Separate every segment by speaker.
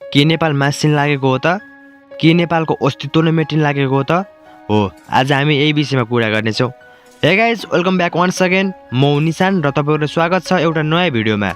Speaker 1: के नेपाल मासिन लागेको हो त? के नेपालको अस्तित्व नै मेटिन लागेको हो त? हो, आज हामी यही विषयमा कुरा गर्नेछौँ। Hey guys, welcome back once again. म निशान र तपाईँहरूको स्वागत छ एउटा नयाँ भिडियोमा।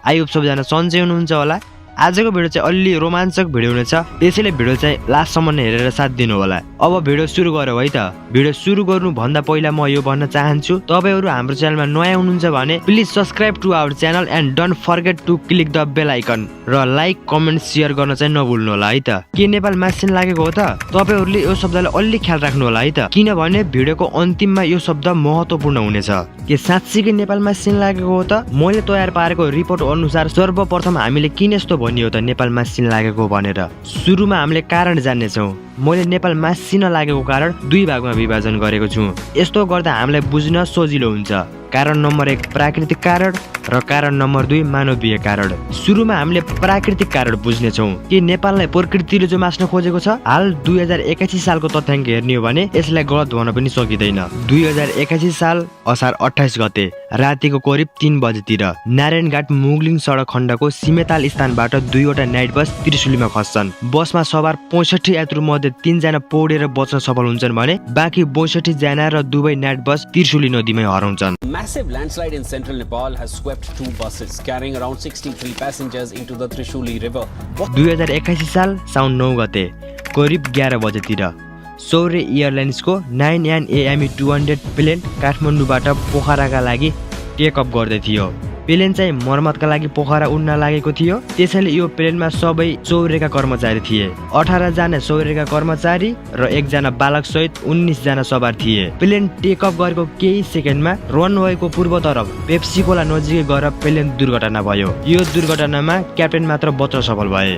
Speaker 1: आई होप सबैजना सन्चै हुनुहुन्छ होला। आजको भिडियो चाहिँ अलि रोमाञ्चक भिडियो हुनेछ, त्यसैले भिडियो चाहिँ लास्टसम्म नै हेरेर साथ दिनु होला। अब भिडियो सुरु गरौँ है त। भिडियो सुरु गर्नुभन्दा पहिला म यो भन्न चाहन्छु, तपाईँहरू हाम्रो च्यानलमा नयाँ हुनुहुन्छ भने please subscribe to our channel and don't forget to click the bell icon र लाइक कमेन्ट सेयर गर्न चाहिँ नभुल्नु होला है त। के नेपाल मासिन लागेको हो त? तपाईँहरूले यो शब्दलाई अलि ख्याल राख्नु होला है त, किनभने भिडियोको अन्तिममा यो शब्द महत्त्वपूर्ण हुनेछ। के साँच्चीकै नेपाल मासिन लागेको हो त? मैले तयार पारेको रिपोर्ट अनुसार सर्वप्रथम हामीले किन यस्तो भनियो त नेपाल मासिन लागेको भनेर? सुरुमा हामीले कारण जान्नेछौँ। मैले नेपाल मासिन लागेको कारण दुई भागमा विभाजन गरेको छु। यस्तो गर्दा हामीलाई बुझ्न सजिलो हुन्छ। कारण नम्बर 1 प्राकृतिक कारण र कारण नम्बर 2 मानवीय कारण। सुरुमा हामीले प्राकृतिक कारण बुझ्नेछौँ। कि नेपाललाई प्रकृतिले जो मास्न खोजेको छ? हाल 2081 सालको तथ्याङ्क हेर्ने हो भने यसलाई गलत भन्न पनि सकिँदैन। 2081 साल असार 28 गते रातिको करिब 3 बजेतिर नारायणघाट मुगलिङ सडक खण्डको सिमेताल स्थानबाट दुईवटा नाइट बस त्रिशुलीमा खस्छन्। बसमा सवार 65 यात्रु मध्ये 3 जना पौडेर बच्न सफल हुन्छन् भने बाँकी 62 जना र दुवै नाइट बस त्रिशुली नदीमै हराउँछन्।
Speaker 2: Massive landslide in central Nepal has swept 2 buses carrying around 63 passengers into the Trishuli river.
Speaker 1: 2081 साल साउन 9 गते करिब 11 बजेतिर सौर्य एयरलाइन्सको 9AME-200 प्लेन काठमाडौँबाट पोखराका लागि टेक अफ गर्दै थियो। प्लेन चाहिँ मर्मतका लागि पोखरा उड्न लागेको थियो। त्यसैले यो प्लेनमा सबै सौर्यका कर्मचारी थिए। 18 जना सौर्यका कर्मचारी र 1 जना बालक सहित 19 जना सवार थिए। प्लेन टेक अफ गरेको केही सेकेन्डमा रनवेको पूर्वतर्फ पेप्सी खोला नजिकै गएर प्लेन दुर्घटना भयो। यो दुर्घटनामा क्याप्टेन मात्र बच्न सफल भए।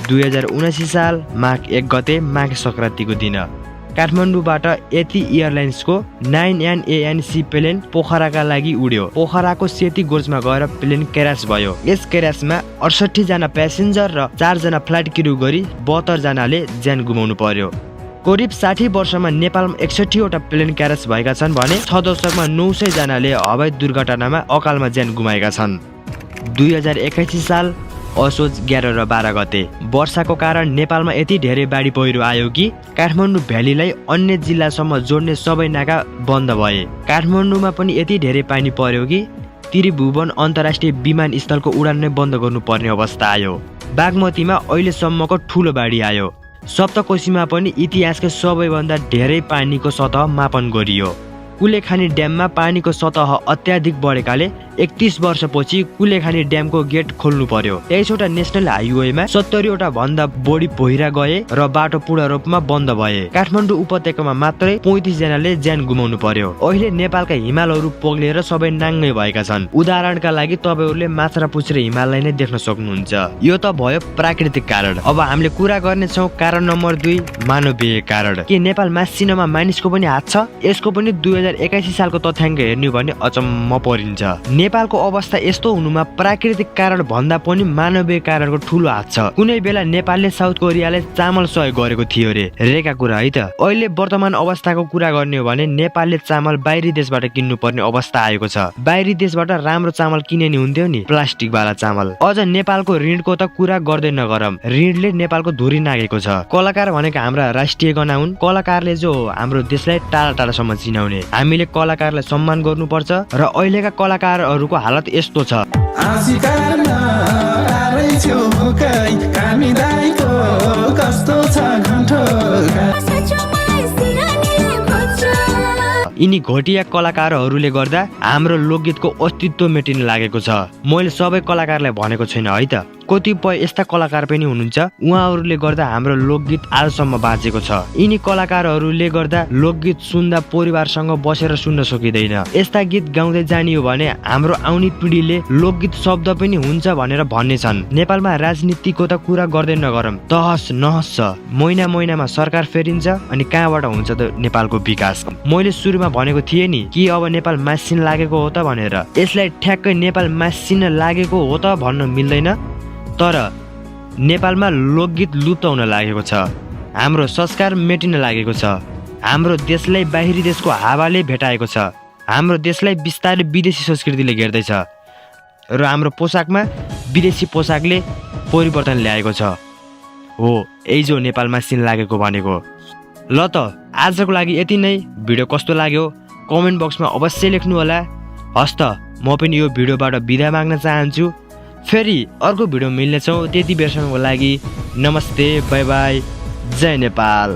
Speaker 1: 2079 साल माघ 1 गते माघ सङ्क्रान्तिको दिन काठमाडौँबाट यति एयरलाइन्सको 9ANC प्लेन पोखराका लागि उड्यो। पोखराको सेती गोर्जमा गएर प्लेन क्र्यास भयो। यस क्र्यासमा 68 जना प्यासेन्जर र 4 जना फ्लाइट क्रू गरी 72 जनाले ज्यान गुमाउनु पर्यो। करिब 60 वर्षमा नेपालमा 61 वटा प्लेन क्र्यास भएका छन् भने 6 दशकमा 900 जनाले हवाई दुर्घटनामा अकालमा ज्यान गुमाएका छन्। 2081 साल असोज 11 र 12 गते वर्षाको कारण नेपालमा यति धेरै बाढी पहिरो आयो कि काठमाडौँ भ्यालीलाई अन्य जिल्लासम्म जोड्ने सबै नाका बन्द भए। काठमाडौँमा पनि यति धेरै पानी पर्यो कि त्रिभुवन अन्तर्राष्ट्रिय विमानस्थलको उडान नै बन्द गर्नुपर्ने अवस्था आयो। बागमतीमा अहिलेसम्मको ठुलो बाढी आयो। सप्तकोशीमा पनि इतिहासकै सबैभन्दा धेरै पानीको सतह मापन गरियो। कुलेखानी ड्याममा पानीको सतह अत्याधिक बढेकाले 31 वर्षपछि कुलेखानी ड्यामको गेट खोल्नु पर्यो। 23 वटा नेसनल हाइवेमा 70 वटा भन्दा बढी पहिरा गए र बाटो पूर्ण रूपमा बन्द भए। काठमाडौँ उपत्यकामा मात्रै 35 जनाले ज्यान गुमाउनु पर्यो। अहिले नेपालका हिमालहरू पग्लेर सबै नाङ्गै भएका छन्। उदाहरणका लागि तपाईँहरूले माछापुच्छ्रे हिमाललाई नै देख्न सक्नुहुन्छ। यो त भयो प्राकृतिक कारण। अब हामीले कुरा गर्नेछौँ कारण नम्बर 2 मानवीय कारण। के नेपाल मासिनमा मानिसको पनि हात छ? यसको पनि 2081 सालको तथ्याङ्क हेर्नु भने अचम्म परिन्छ। नेपालको अवस्था यस्तो हुनुमा प्राकृतिक कारण भन्दा पनि मानवीय कारणको ठुलो हात छ। कुनै बेला नेपालले साउथ कोरियालाई चामल सहयोग गरेको थियो रेका कुरा है त। अहिले वर्तमान अवस्थाको कुरा गर्ने हो भने नेपालले चामल बाहिरी देशबाट किन्नुपर्ने अवस्था आएको छ। बाहिरी देशबाट राम्रो चामल किने नि हुन्थ्यो नि, प्लास्टिक वाला चामल। अझ नेपालको ऋणको त कुरा गर्दै नगरौँ। ऋणले नेपालको धुरी नागेको छ। कलाकार भनेको हाम्रा राष्ट्रिय गहना हुन्। कलाकारले जो हाम्रो देशलाई टाढा टाढासम्म चिनाउने। हामीले कलाकारलाई सम्मान गर्नुपर्छ र अहिलेका कलाकारहरूको हालत यस्तो छ। यिनी घटिया कलाकारहरूले गर्दा हाम्रो लोकगीतको अस्तित्व मेटिन लागेको छ। मैले सबै कलाकारलाई भनेको छैन है त। कतिपय यस्ता कलाकार पनि हुनुहुन्छ, उहाँहरूले गर्दा हाम्रो लोकगीत आजसम्म बाँचेको छ। यिनी कलाकारहरूले गर्दा लोकगीत सुन्दा परिवारसँग बसेर सुन्न सकिँदैन। यस्ता गीत गाउँदै जानियो भने हाम्रो आउने पिँढीले लोकगीत शब्द पनि हुन्छ भनेर भन्नेछन्। नेपालमा राजनीतिको त कुरा गर्दै नगरौँ, तहस नहस छ। महिना महिनामा सरकार फेरिन्छ अनि कहाँबाट हुन्छ त नेपालको विकास? मैले सुरुमा भनेको थिएँ नि कि अब नेपाल मासिन लागेको हो त भनेर। यसलाई ठ्याक्कै नेपाल मासिन लागेको हो त भन्न मिल्दैन। तर नेपालमा लोकगीत लुप्त हुन लागेको छ। हाम्रो संस्कार मेटिन लागेको छ। हाम्रो देशलाई बाहिरी देशको हावाले भेटाएको छ। हाम्रो देशलाई बिस्तारै विदेशी संस्कृतिले घेर्दैछ र हाम्रो पोसाकमा विदेशी पोसाकले परिवर्तन ल्याएको छ। हो, यही जो नेपालमा सिन लागेको भनेको। ल त आजको लागि यति नै। भिडियो कस्तो लाग्यो कमेन्ट बक्समा अवश्य लेख्नु होला। हस्त म पनि यो भिडियोबाट बिदा माग्न चाहन्छु। फेरि अर्को भिडियो मिल्नेछौँ। त्यति बेरसम्मको लागि नमस्ते, बाई बाई, जय नेपाल।